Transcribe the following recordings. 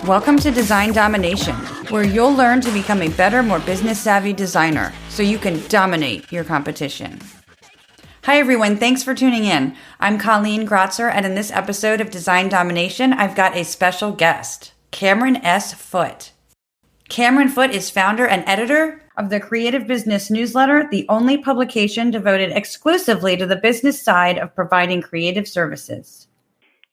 Welcome to Design Domination, where you'll learn to become a better, more business-savvy designer so you can dominate your competition. Hi, everyone. Thanks for tuning in. I'm Colleen Grotzer, and in this episode of Design Domination, I've got a special guest, Cameron S. Foote. Cameron Foote is founder and editor of the Creative Business Newsletter, the only publication devoted exclusively to the business side of providing creative services.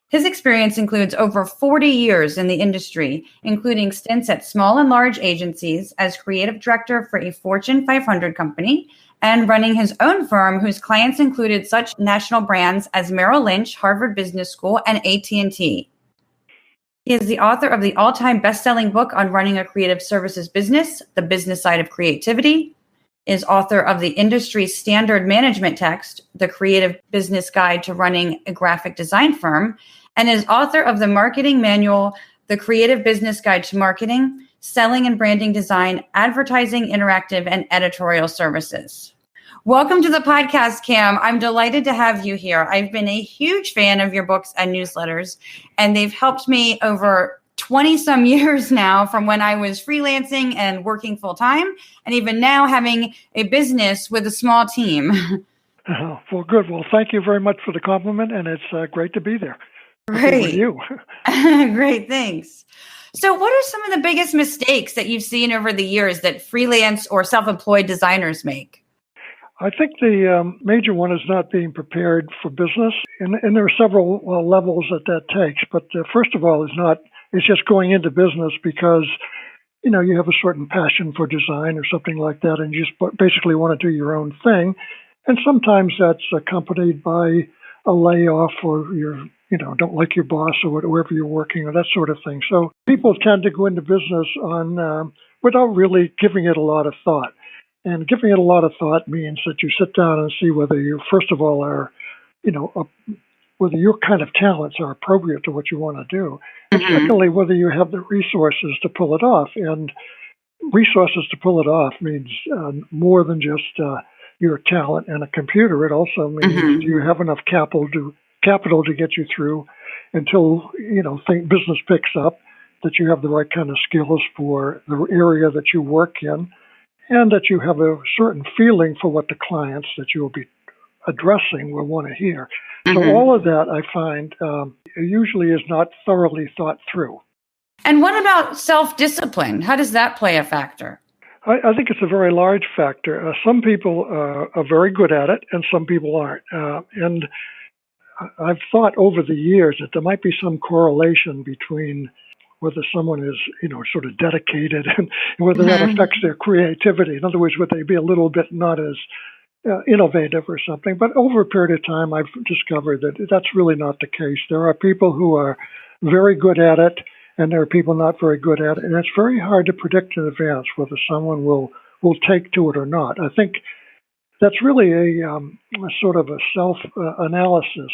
His experience includes over 40 years in the industry, including stints at small and large agencies as creative director for a Fortune 500 company and running his own firm whose clients included such national brands as Merrill Lynch, Harvard Business School, and AT&T. He is the author of the all-time best-selling book on running a creative services business, The Business Side of Creativity, is author of the industry standard management text, The Creative Business Guide to Running a Graphic Design Firm, and is author of the marketing manual, The Creative Business Guide to Marketing, Selling and Branding Design, Advertising, Interactive, and Editorial Services. Welcome to the podcast, Cam. I'm delighted to have you here. I've been a huge fan of your books and newsletters, and they've helped me over 20 some years now, from when I was freelancing and working full time, and even now having a business with a small team. Well, good. Well, thank you very much for the compliment, and it's great to be there. Great. With you. Great, thanks. So what are some of the biggest mistakes that you've seen over the years that freelance or self-employed designers make? I think the major one is not being prepared for business, and there are several levels that takes. But first of all, it's just going into business because, you know, you have a certain passion for design or something like that, and you just basically want to do your own thing. And sometimes that's accompanied by a layoff, or don't like your boss or wherever you're working, or that sort of thing. So people tend to go into business without really giving it a lot of thought. And giving it a lot of thought means that you sit down and see whether you, first of all, are, whether your kind of talents are appropriate to what you want to do. And secondly, whether you have the resources to pull it off. And resources to pull it off means more than just your talent and a computer. It also means you have enough capital to get you through until, business picks up, that you have the right kind of skills for the area that you work in, and that you have a certain feeling for what the clients that you will be addressing will want to hear. So all of that, I find, usually is not thoroughly thought through. And what about self-discipline? How does that play a factor? I think it's a very large factor. Some people are very good at it, and some people aren't. And I've thought over the years that there might be some correlation between whether someone is, sort of dedicated and whether that affects their creativity. In other words, would they be a little bit not as innovative or something? But over a period of time, I've discovered that that's really not the case. There are people who are very good at it, and there are people not very good at it. And it's very hard to predict in advance whether someone will take to it or not. I think that's really a sort of a self-analysis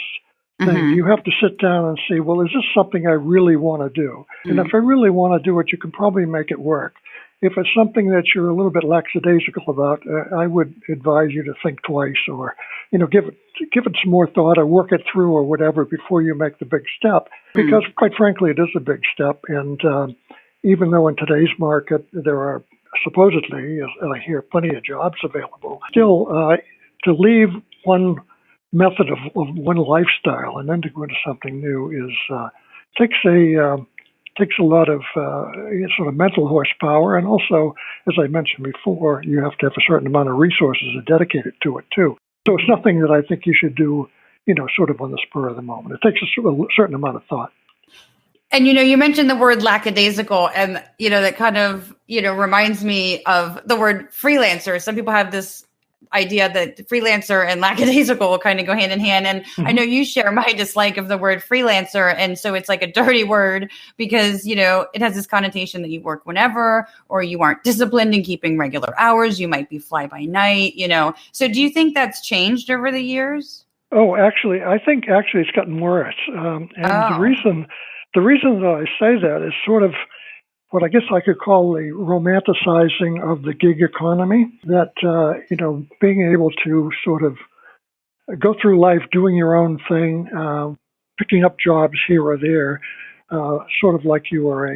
thing. You have to sit down and see, well, is this something I really want to do? And if I really want to do it, you can probably make it work. If it's something that you're a little bit lackadaisical about, I would advise you to think twice, or, give it some more thought, or work it through, or whatever, before you make the big step. Because, quite frankly, it is a big step. And even though in today's market there are supposedly, I hear, plenty of jobs available, still to leave one method of one lifestyle and then to go into something new takes a lot of sort of mental horsepower, and also, as I mentioned before, you have to have a certain amount of resources dedicated to it too. So it's nothing that I think you should do, sort of on the spur of the moment. It takes a certain amount of thought. And, you mentioned the word lackadaisical, and, that kind of, reminds me of the word freelancer. Some people have this idea that freelancer and lackadaisical will kind of go hand in hand. And I know you share my dislike of the word freelancer. And so it's like a dirty word because, it has this connotation that you work whenever, or you aren't disciplined in keeping regular hours. You might be fly by night, So do you think that's changed over the years? Oh, I think it's gotten worse. The reason that I say that is sort of what I guess I could call the romanticizing of the gig economy, that, being able to sort of go through life doing your own thing, picking up jobs here or there, sort of like you are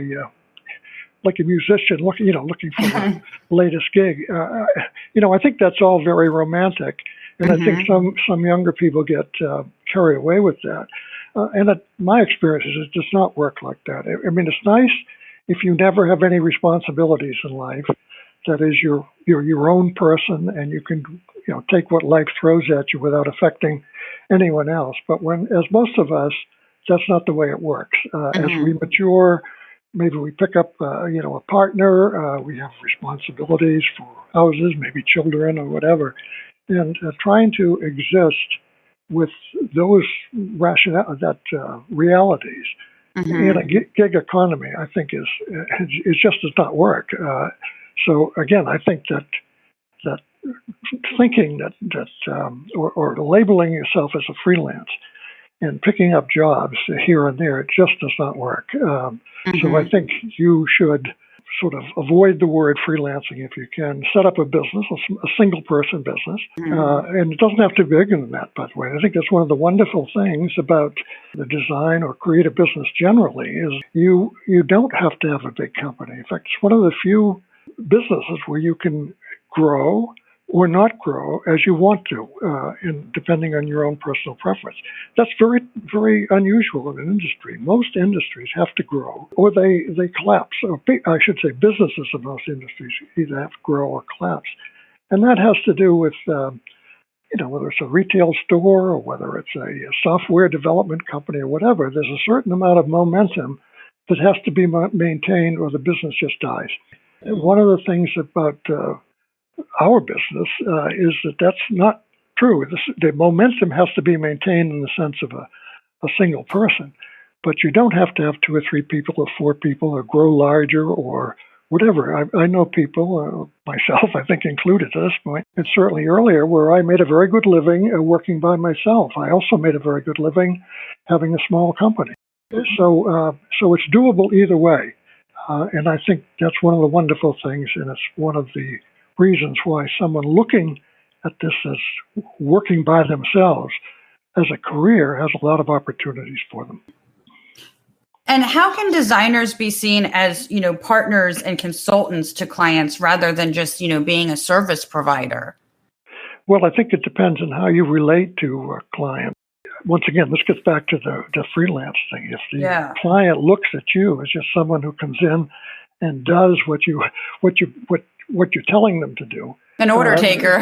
like a musician looking for the latest gig. I think that's all very romantic, and I think some younger people get carried away with that. My experience is it does not work like that. I mean, it's nice if you never have any responsibilities in life. That is, you're your own person, and you can take what life throws at you without affecting anyone else. But as most of us, that's not the way it works. As we mature, maybe we pick up a partner. We have responsibilities for houses, maybe children or whatever, and trying to exist with those realities in a gig economy, I think it just does not work. So again, I think that thinking or labeling yourself as a freelance and picking up jobs here and there, it just does not work. So I think you should sort of avoid the word freelancing if you can. Set up a business, a single-person business, and it doesn't have to be bigger than that, by the way. I think that's one of the wonderful things about the design or creative business generally is you don't have to have a big company. In fact, it's one of the few businesses where you can grow or not grow as you want to, depending on your own personal preference. That's very, very unusual in an industry. Most industries have to grow or they collapse. Or I should say businesses in most industries either have to grow or collapse. And that has to do with, whether it's a retail store or whether it's a software development company or whatever, there's a certain amount of momentum that has to be maintained or the business just dies. And one of the things about our business is that's not true. The momentum has to be maintained in the sense of a single person, but you don't have to have 2 or 3 people or 4 people or grow larger or whatever. I know people, myself, I think included at this point, and certainly earlier, where I made a very good living working by myself. I also made a very good living having a small company. So it's doable either way. And I think that's one of the wonderful things, and it's one of the reasons why someone looking at this as working by themselves as a career has a lot of opportunities for them. And how can designers be seen as, partners and consultants to clients rather than just, being a service provider? Well, I think it depends on how you relate to a client. Once again, this gets back to the freelance thing. If the client looks at you as just someone who comes in and does what you're telling them to do, an order taker.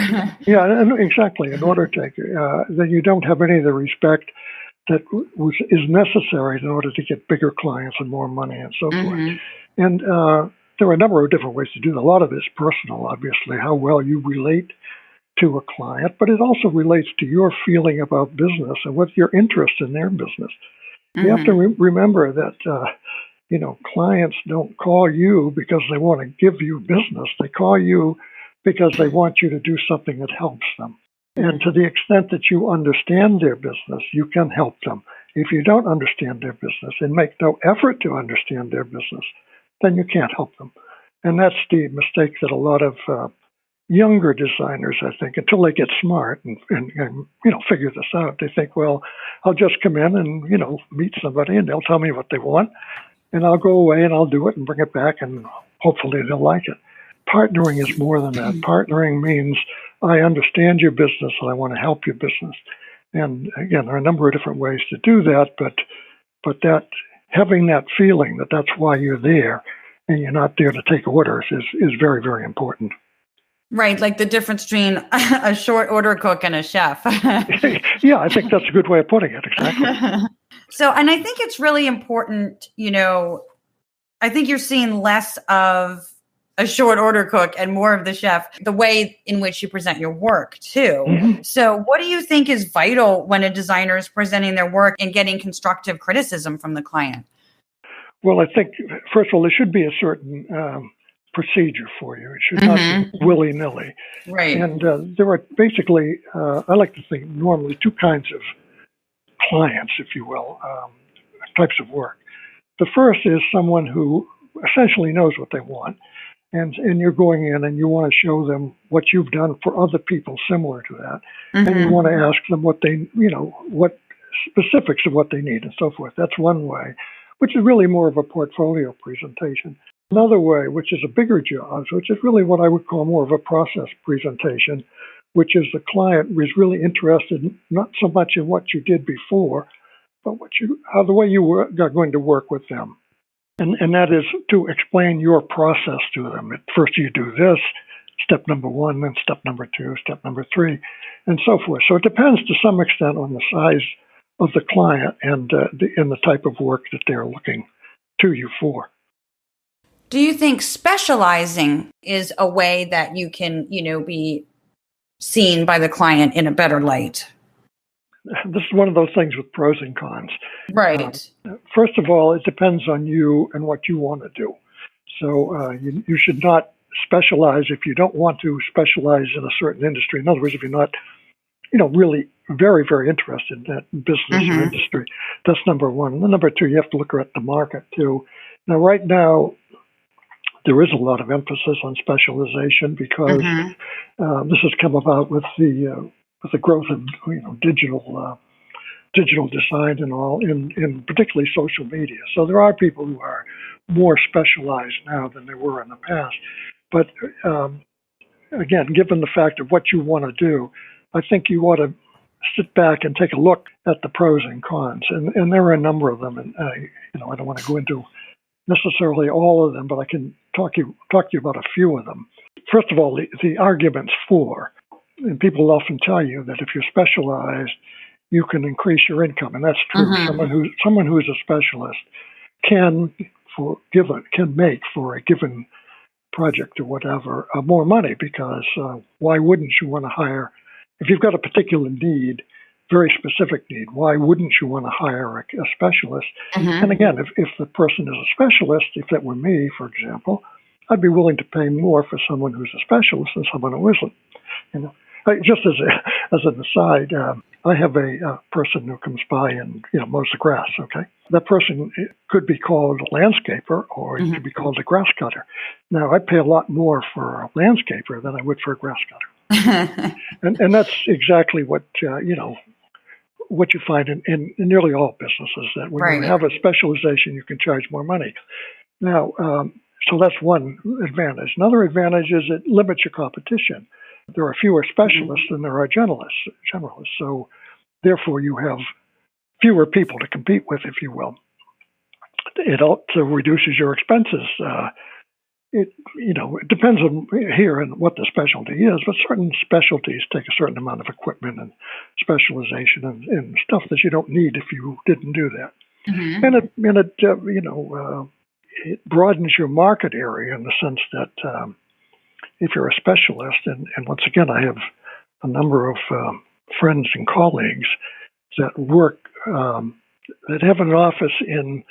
Exactly, an order taker. Then you don't have any of the respect that is necessary in order to get bigger clients and more money and so forth. And there are a number of different ways to do that. A lot of it is personal, obviously, how well you relate to a client, but it also relates to your feeling about business and what's your interest in their business. You have to remember that, clients don't call you because they want to give you business. They call you because they want you to do something that helps them. And to the extent that you understand their business, you can help them. If you don't understand their business and make no effort to understand their business, then you can't help them. And that's the mistake that a lot of younger designers, I think, until they get smart and figure this out, they think, well, I'll just come in and, meet somebody and they'll tell me what they want. And I'll go away and I'll do it and bring it back and hopefully they'll like it. Partnering is more than that. Partnering means I understand your business and I want to help your business. And again, there are a number of different ways to do that, but that having that feeling that that's why you're there and you're not there to take orders is very, very important. Right, like the difference between a short order cook and a chef. Yeah, I think that's a good way of putting it, exactly. So, and I think it's really important, I think you're seeing less of a short order cook and more of the chef, the way in which you present your work too. So what do you think is vital when a designer is presenting their work and getting constructive criticism from the client? Well, I think, first of all, there should be a certain procedure for you. It should not be willy-nilly. Right. And there are basically, I like to think, normally 2 kinds of clients, if you will, types of work. The first is someone who essentially knows what they want, and you're going in and you want to show them what you've done for other people similar to that, and you want to ask them what they, what specifics of what they need and so forth. That's one way, which is really more of a portfolio presentation. Another way, which is a bigger job, which is really what I would call more of a process presentation, which is the client is really interested not so much in what you did before, but how the way you are going to work with them. And that is to explain your process to them. At first you do this, step number one, then step number two, step number three, and so forth. So it depends to some extent on the size of the client and the type of work that they're looking to you for. Do you think specializing is a way that you can, be seen by the client in a better light? This is one of those things with pros and cons. Right. First of all, it depends on you and what you want to do. So you should not specialize if you don't want to specialize in a certain industry. In other words, if you're not, really very, very interested in that business or industry. That's number one. And then number two, you have to look at the market too. Now, right now, there is a lot of emphasis on specialization because this has come about with the growth of digital design and all, in particularly social media. So there are people who are more specialized now than they were in the past. But again, given the fact of what you want to do, I think you ought to sit back and take a look at the pros and cons. And there are a number of them. And I don't want to go into necessarily all of them, but I can talk to you about a few of them. First of all, the arguments for, and people often tell you that if you're specialized, you can increase your income, and that's true. Someone who's a specialist can make for a given project or whatever more money, because why wouldn't you want to hire, if you've got a particular need, very specific need, why wouldn't you want to hire a specialist? And again, if the person is a specialist, if that were me, for example, I'd be willing to pay more for someone who's a specialist than someone who isn't. Just as an aside, I have a person who comes by and mows the grass. Okay, that person could be called a landscaper, or he could be called a grass cutter. Now, I pay a lot more for a landscaper than I would for a grass cutter, and that's exactly what you find in nearly all businesses, that when you have a specialization, you can charge more money. Now, so that's one advantage. Another advantage is it limits your competition. There are fewer specialists than there are generalists. So therefore you have fewer people to compete with, if you will. It also reduces your expenses. It depends on here and what the specialty is, but certain specialties take a certain amount of equipment and specialization and stuff that you don't need if you didn't do that. And it broadens your market area in the sense that if you're a specialist, and once again, I have a number of friends and colleagues that work, that have an office in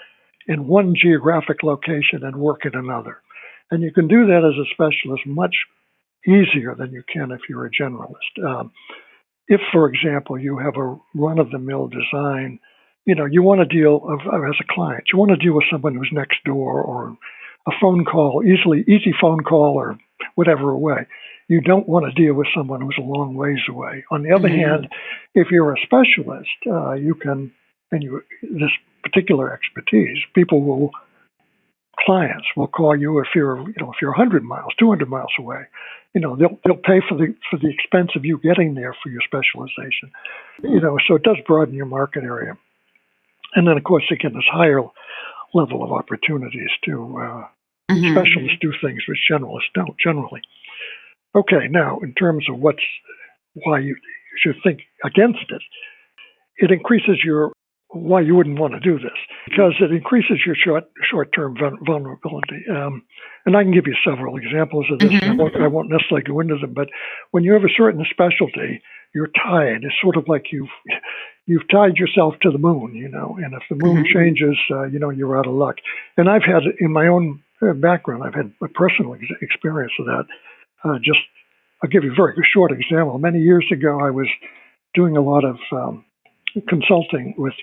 one geographic location and work in another. And you can do that as a specialist much easier than you can if you're a generalist. If, for example, you have a run-of-the-mill design, you want to deal as a client, you want to deal with someone who's next door, or a phone call, easy phone call, or whatever away. You don't want to deal with someone who's a long ways away. On the other hand, if you're a specialist, this particular expertise, clients will call you if you're 100 miles, 200 miles away. They'll pay for the expense of you getting there for your specialization. So it does broaden your market area. And then, of course, again, there's higher level of opportunities to specialists do things which generalists don't generally. Okay, now in terms of why you should think against it, it increases why you wouldn't want to do this, because it increases your short-term vulnerability. And I can give you several examples of this. I won't necessarily go into them, but when you have a certain specialty, you're tied. It's sort of like you've tied yourself to the moon, and if the moon changes, you're out of luck. And I've had, in my own background, I've had a personal experience of that. I'll give you a very short example. Many years ago, I was doing a lot of consulting with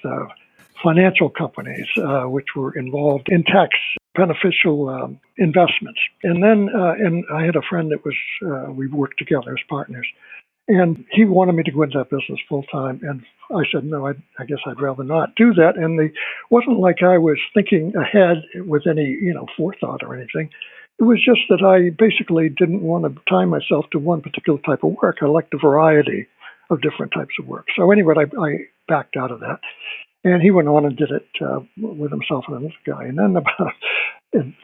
financial companies, which were involved in tax beneficial investments. And then, and I had a friend that we worked together as partners. And he wanted me to go into that business full time. And I said, no, I guess I'd rather not do that. And it wasn't like I was thinking ahead with any, forethought or anything. It was just that I basically didn't want to tie myself to one particular type of work. I liked a variety of different types of work. So anyway, I backed out of that. And he went on and did it with himself and another guy. And then about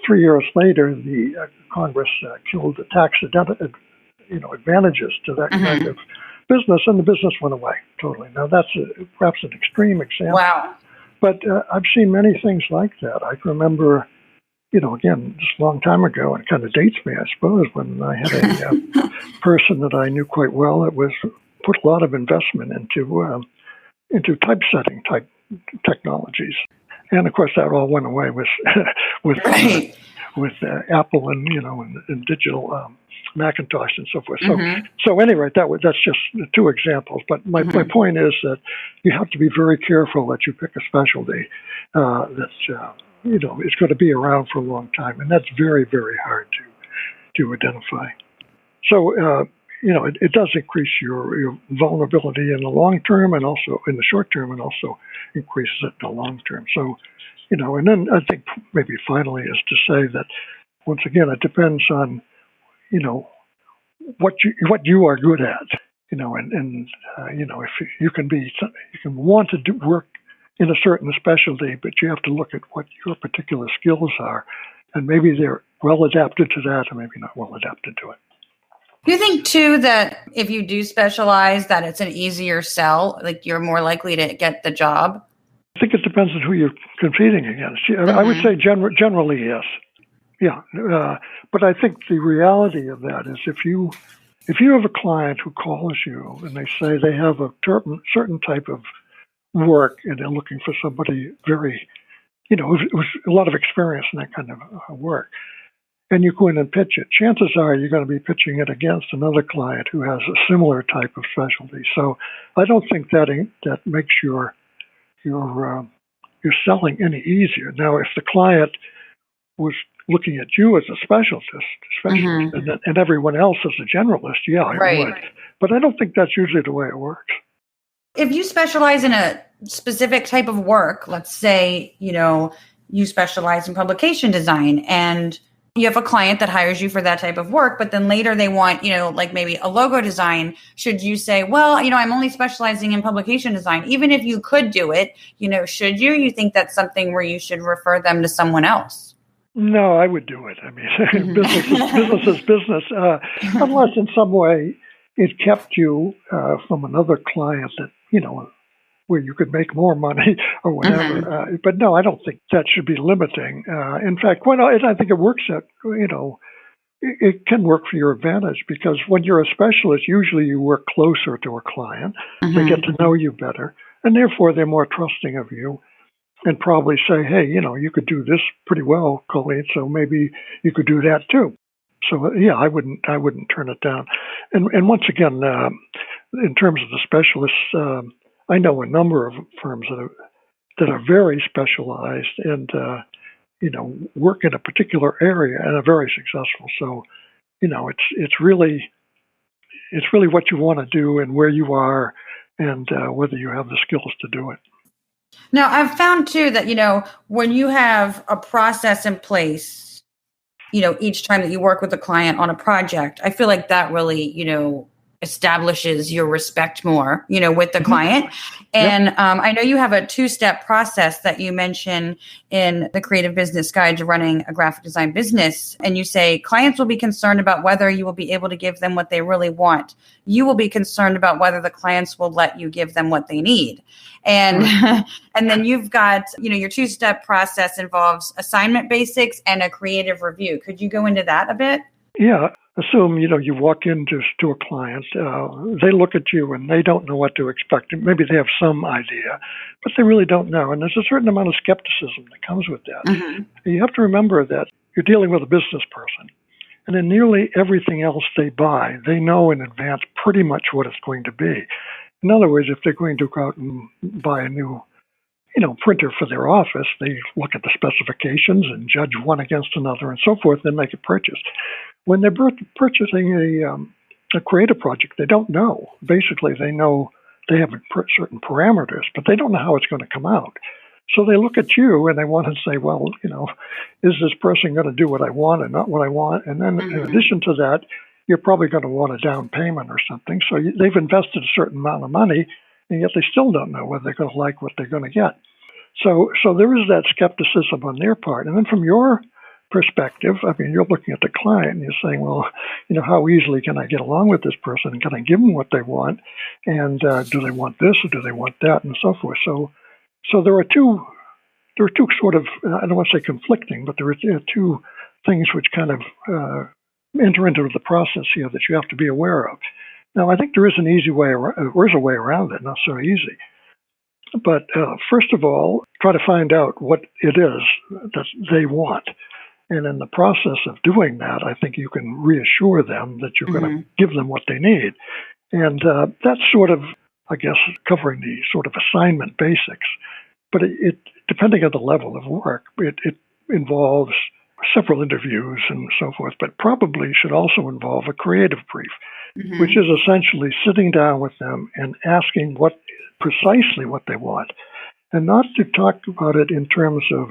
3 years later, the Congress killed the tax advantages to that kind of business, and the business went away totally. Now, that's perhaps an extreme example. Wow. But I've seen many things like that. I can remember, again, just a long time ago, and it kind of dates me, I suppose, when I had a person that I knew quite well that was put a lot of investment into typesetting type technologies. And of course, that all went away with Apple and digital Macintosh and so forth. So anyway, that's just two examples. But my point is that you have to be very careful that you pick a specialty that is going to be around for a long time, and that's very, very hard to identify. So it does increase your vulnerability in the long term, and also in the short term, and also increases it in the long term. So and then I think maybe finally is to say that once again it depends on what you are good at, and if you can want to do work in a certain specialty, but you have to look at what your particular skills are, and maybe they're well adapted to that, or maybe not well adapted to it. Do you think too that if you do specialize, that it's an easier sell, like you're more likely to get the job? I think it depends on who you're competing against. I would say generally yes. Yeah, but I think the reality of that is if you have a client who calls you and they say they have a certain type of work and they're looking for somebody very, with a lot of experience in that kind of work, and you go in and pitch it, chances are you're going to be pitching it against another client who has a similar type of specialty. So I don't think that makes your selling any easier. Now, if the client was looking at you as a specialist, and everyone else as a generalist, yeah, I would. But I don't think that's usually the way it works. If you specialize in a specific type of work, let's say, you specialize in publication design and you have a client that hires you for that type of work, but then later they want, like maybe a logo design. Should you say, well, I'm only specializing in publication design, even if you could do it, should you? You think that's something where you should refer them to someone else? No, I would do it. I mean, business is business, unless in some way it kept you from another client that, where you could make more money or whatever. But no, I don't think that should be limiting. In fact, I think it works at, it can work for your advantage, because when you're a specialist, usually you work closer to a client. They get to know you better, and therefore they're more trusting of you and probably say, hey, you could do this pretty well, Colleen, so maybe you could do that too. So yeah, I wouldn't turn it down. And once again, in terms of the specialists, I know a number of firms that are very specialized and work in a particular area and are very successful. So it's really what you want to do and where you are and whether you have the skills to do it. Now, I've found too that when you have a process in place, each time that you work with a client on a project, I feel like that really establishes your respect more, with the client. And I know you have a 2-step process that you mention in the Creative Business Guide to Running a Graphic Design Business. And you say clients will be concerned about whether you will be able to give them what they really want. You will be concerned about whether the clients will let you give them what they need. And and then you've got, your 2-step process involves assignment basics and a creative review. Could you go into that a bit? Yeah. Assume, you walk into a client, they look at you and they don't know what to expect. Maybe they have some idea, but they really don't know. And there's a certain amount of skepticism that comes with that. You have to remember that you're dealing with a business person. And in nearly everything else they buy, they know in advance pretty much what it's going to be. In other words, if they're going to go out and buy a new printer for their office, they look at the specifications and judge one against another and so forth, then make a purchase. When they're purchasing a creative project, they don't know. Basically, they know they have certain parameters, but they don't know how it's going to come out. So they look at you and they want to say, well, is this person going to do what I want and not what I want? And then in addition to that, you're probably going to want a down payment or something. So they've invested a certain amount of money, and yet they still don't know whether they're going to like what they're going to get. So there is that skepticism on their part. And then from your perspective, I mean, you're looking at the client and you're saying, well, how easily can I get along with this person? Can I give them what they want? And do they want this or do they want that, and so forth? So there are two sort of, I don't want to say conflicting, but there are two things which kind of enter into the process here that you have to be aware of. Now, I think there is an easy way, there is a way around it, not so easy. But first of all, try to find out what it is that they want. And in the process of doing that, I think you can reassure them that you're going to give them what they need. And that's sort of, I guess, covering the sort of assignment basics. But it depending on the level of work, it involves several interviews and so forth, but probably should also involve a creative brief, which is essentially sitting down with them and asking precisely what they want, and not to talk about it in terms of,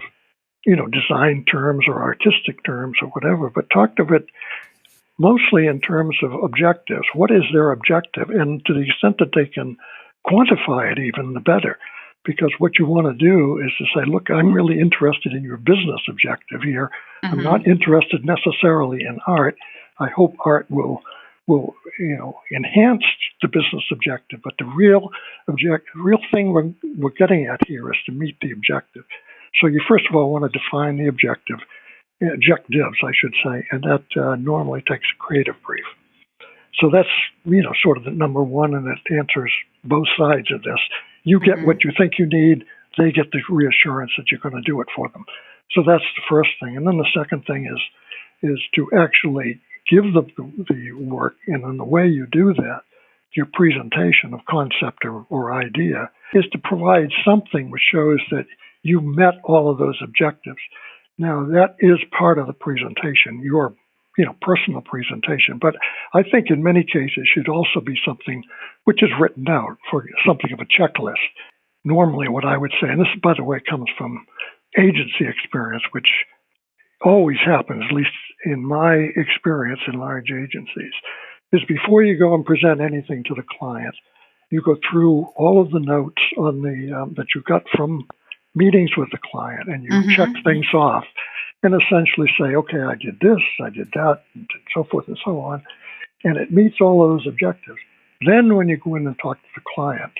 design terms or artistic terms or whatever, but talk of it mostly in terms of objectives. What is their objective? And to the extent that they can quantify it even, the better. Because what you want to do is to say, look, I'm really interested in your business objective here. I'm not interested necessarily in art. I hope art will enhance the business objective. But the real thing we're getting at here is to meet the objective. So you first of all want to define the objectives, I should say, and that normally takes a creative brief. So that's, sort of the number one, and it answers both sides of this. You get what you think you need, they get the reassurance that you're going to do it for them. So that's the first thing. And then the second thing is to actually give them the work, and in the way you do that, your presentation of concept or idea is to provide something which shows that you met all of those objectives. Now, that is part of the presentation, your personal presentation. But I think in many cases should also be something which is written out, for something of a checklist. Normally what I would say, and this, by the way, comes from agency experience, which always happens, at least in my experience in large agencies, is before you go and present anything to the client, you go through all of the notes on that you got from meetings with the client, and you check things off and essentially say, okay, I did this, I did that, and so forth and so on, and it meets all of those objectives. Then when you go in and talk to the client,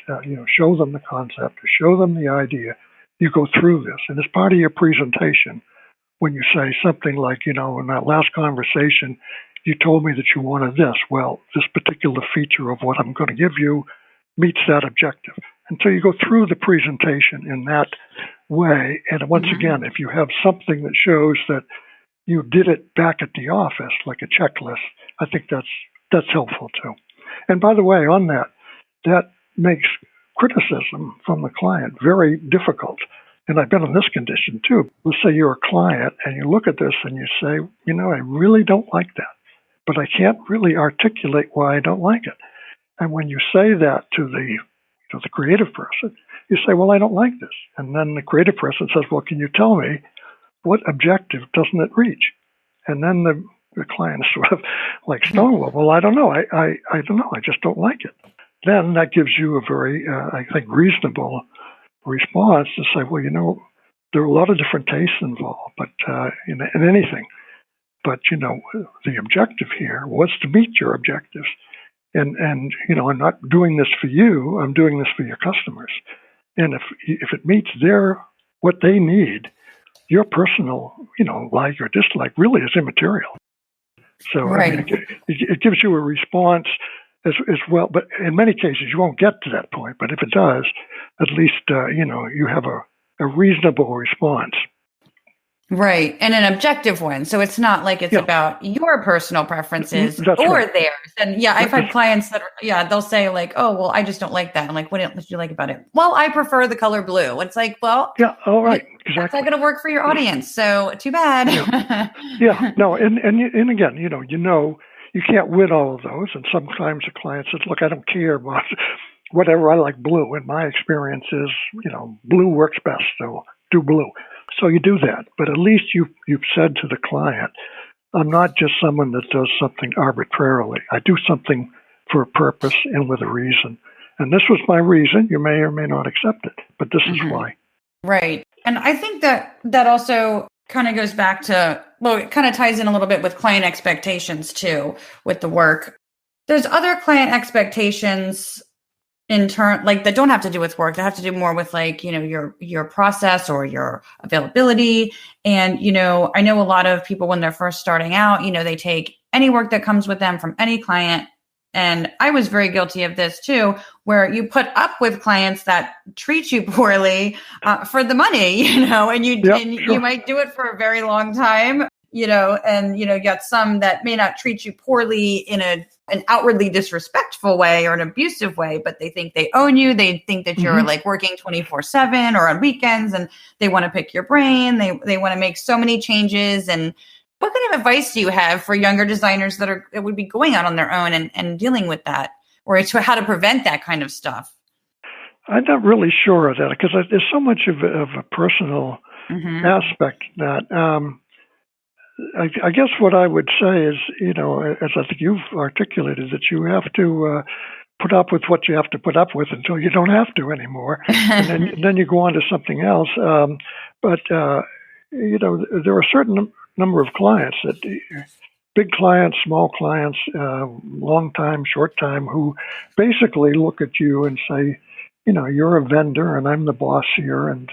show them the concept, or show them the idea, you go through this. And as part of your presentation, when you say something like, in that last conversation, you told me that you wanted this. Well, this particular feature of what I'm going to give you meets that objective. And so you go through the presentation in that way. And once again, if you have something that shows that you did it back at the office, like a checklist, I think that's helpful too. And by the way, on that makes criticism from the client very difficult. And I've been in this condition too. Let's say you're a client and you look at this and you say, I really don't like that, but I can't really articulate why I don't like it. And when you say that to the creative person, you say, well, I don't like this. And then the creative person says, well, can you tell me what objective doesn't it reach? And then the client is sort of like stonewall. Well, I don't know. I don't know. I just don't like it. Then that gives you a very, I think, reasonable response to say, well, there are a lot of different tastes involved, but in anything. But, the objective here was to meet your objectives. And I'm not doing this for you. I'm doing this for your customers. And if it meets what they need, your personal, like or dislike really is immaterial. So right. I mean, it gives you a response as well. But in many cases, you won't get to that point. But if it does, at least you have a reasonable response. Right. And an objective one. So it's not like it's about your personal preferences That's or right. theirs. And I've had clients that they'll say like, oh, well, I just don't like that. I'm like, what did you like about it? Well, I prefer the color blue. It's like, well, yeah, all right. Exactly. That's not going to work for your audience. So too bad. Yeah. No. And again, you can't win all of those. And sometimes the client says, look, I don't care about whatever, I like blue. And my experience is, blue works best, so do blue. So you do that. But at least you've said to the client, I'm not just someone that does something arbitrarily. I do something for a purpose and with a reason. And this was my reason. You may or may not accept it, but this is why. Right. And I think that also kind of goes back to, well, it kind of ties in a little bit with client expectations too, with the work. There's other client expectations in turn, like that don't have to do with work, that have to do more with like, your process or your availability. And, I know a lot of people when they're first starting out, they take any work that comes with them from any client. And I was very guilty of this too, where you put up with clients that treat you poorly for the money, and you might do it for a very long time, and you got some that may not treat you poorly in an outwardly disrespectful way or an abusive way, but they think they own you. They think that you're like working 24/7 or on weekends, and they want to pick your brain. They want to make so many changes. And what kind of advice do you have for younger designers that would be going out on their own and dealing with that, or to how to prevent that kind of stuff? I'm not really sure of that because there's so much of a personal aspect that I guess what I would say is, as I think you've articulated, that you have to put up with what you have to put up with until you don't have to anymore, and then you go on to something else. But there are a certain number of clients that big clients, small clients, long time, short time, who basically look at you and say, you're a vendor and I'm the boss here, and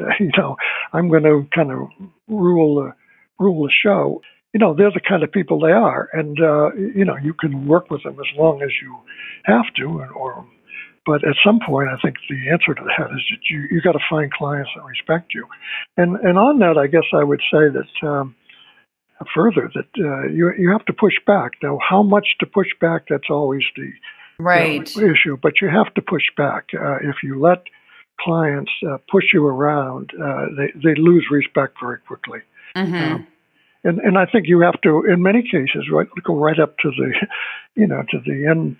I'm going to kind of rule the show. They're the kind of people they are, and you can work with them as long as you have to, but at some point, I think the answer to that is that you got to find clients that respect you, and on that, I guess I would say that. Further, that you have to push back. Now, how much to push back, that's always the issue, but you have to push back. If you let clients push you around, they lose respect very quickly. And I think you have to, in many cases, go right up to to the end,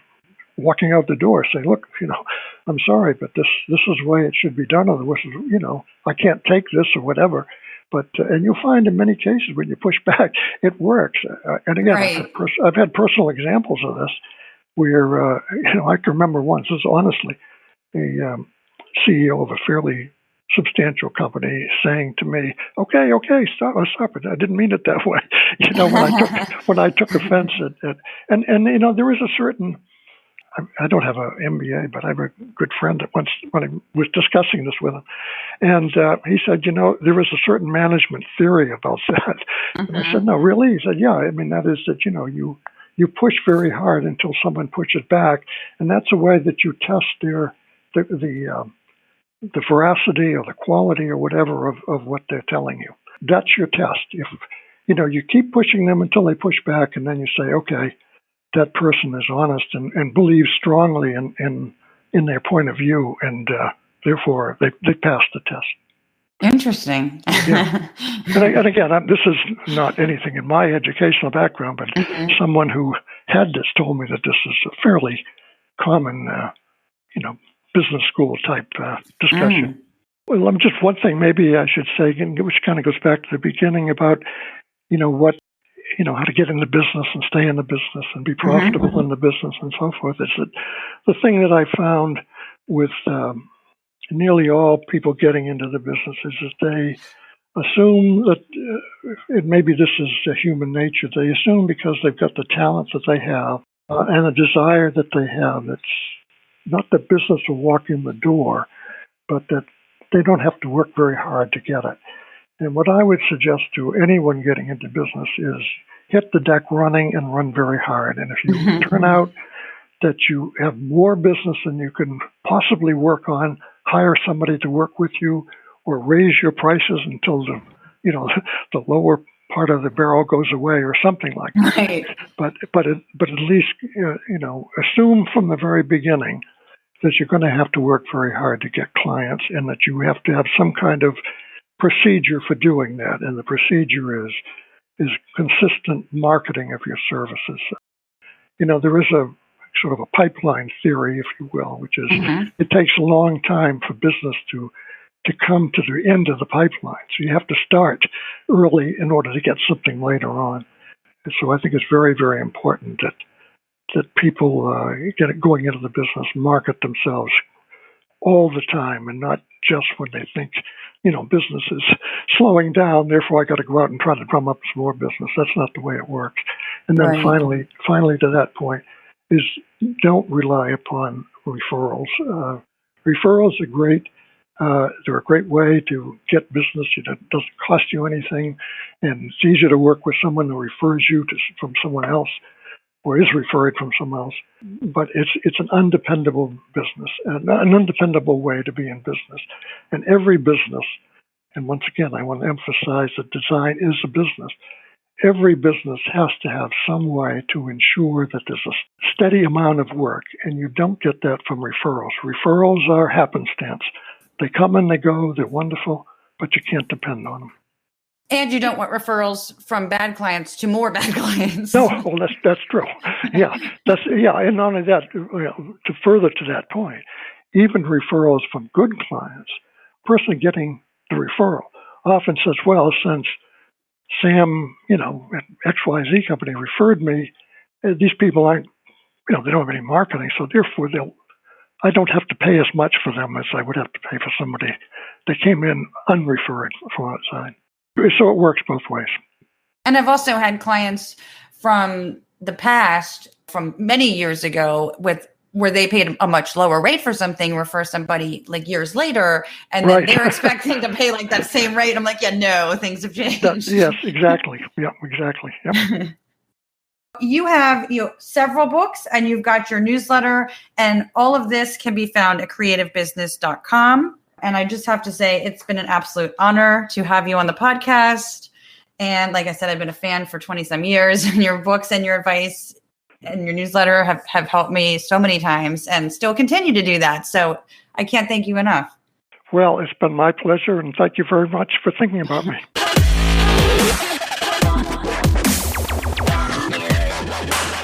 walking out the door, say, look, I'm sorry, but this is the way it should be done, or I can't take this or whatever. But and you'll find in many cases when you push back, it works. And again, I've had personal examples of this where I can remember once. This is honestly a CEO of a fairly substantial company saying to me, "Okay, stop it. I didn't mean it that way." When I took offense at and there is a certain. I don't have an MBA, but I have a good friend that once, when I was discussing this with him, and he said, there is a certain management theory about that. And I said, no, really? He said, yeah. I mean, that is that, you push very hard until someone pushes back, and that's a way that you test the veracity or the quality or whatever of what they're telling you. That's your test. If, you keep pushing them until they push back, and then you say, okay, that person is honest and believes strongly in their point of view, and therefore they pass the test. Interesting. Yeah. And again, this is not anything in my educational background, but someone who had this told me that this is a fairly common, business school type discussion. Well, just one thing maybe I should say, which kind of goes back to the beginning about, how to get in the business and stay in the business and be profitable in the business and so forth. Is that the thing that I found with nearly all people getting into the business is that they assume that, and maybe this is human nature, they assume because they've got the talent that they have and the desire that they have, it's not that business will walk in the door, but that they don't have to work very hard to get it. And what I would suggest to anyone getting into business is hit the deck running and run very hard. And if you turn out that you have more business than you can possibly work on, hire somebody to work with you, or raise your prices until the lower part of the barrel goes away, or something like that. Right. But at least assume from the very beginning that you're going to have to work very hard to get clients, and that you have to have some kind of procedure for doing that. And the procedure is consistent marketing of your services. there is a sort of a pipeline theory, if you will, which is it takes a long time for business to come to the end of the pipeline. So you have to start early in order to get something later on. And so I think it's very, very important that people going into the business market themselves all the time, and not just when they think, business is slowing down, therefore I got to go out and try to drum up some more business. That's not the way it works. And then finally to that point is don't rely upon referrals. Referrals are great. They're a great way to get business. It doesn't cost you anything, and it's easier to work with someone who refers you from someone else, or is referred from someone else. But it's an undependable business, and an undependable way to be in business. And every business, and once again, I want to emphasize that design is a business. Every business has to have some way to ensure that there's a steady amount of work, and you don't get that from referrals. Referrals are happenstance. They come and they go, they're wonderful, but you can't depend on them. And you don't want referrals from bad clients to more bad clients. No, well, that's true. Yeah, and not only that, to further to that point, even referrals from good clients, the person getting the referral often says, well, since Sam, at XYZ company referred me, these people aren't, they don't have any marketing, so therefore I don't have to pay as much for them as I would have to pay for somebody that came in unreferred from outside. So it works both ways. And I've also had clients from the past, from many years ago, where they paid a much lower rate for something, refer somebody like years later, and then they're expecting to pay like that same rate. I'm like, yeah, no, things have changed. Yes, exactly. Yeah, exactly. Yep. You have several books, and you've got your newsletter, and all of this can be found at creativebusiness.com. And I just have to say, it's been an absolute honor to have you on the podcast. And like I said, I've been a fan for 20-some years, and your books and your advice and your newsletter have helped me so many times and still continue to do that. So I can't thank you enough. Well, it's been my pleasure, and thank you very much for thinking about me.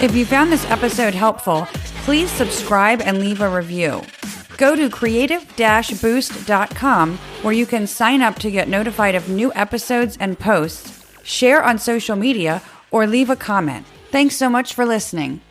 If you found this episode helpful, please subscribe and leave a review. Go to creative-boost.com where you can sign up to get notified of new episodes and posts, share on social media, or leave a comment. Thanks so much for listening.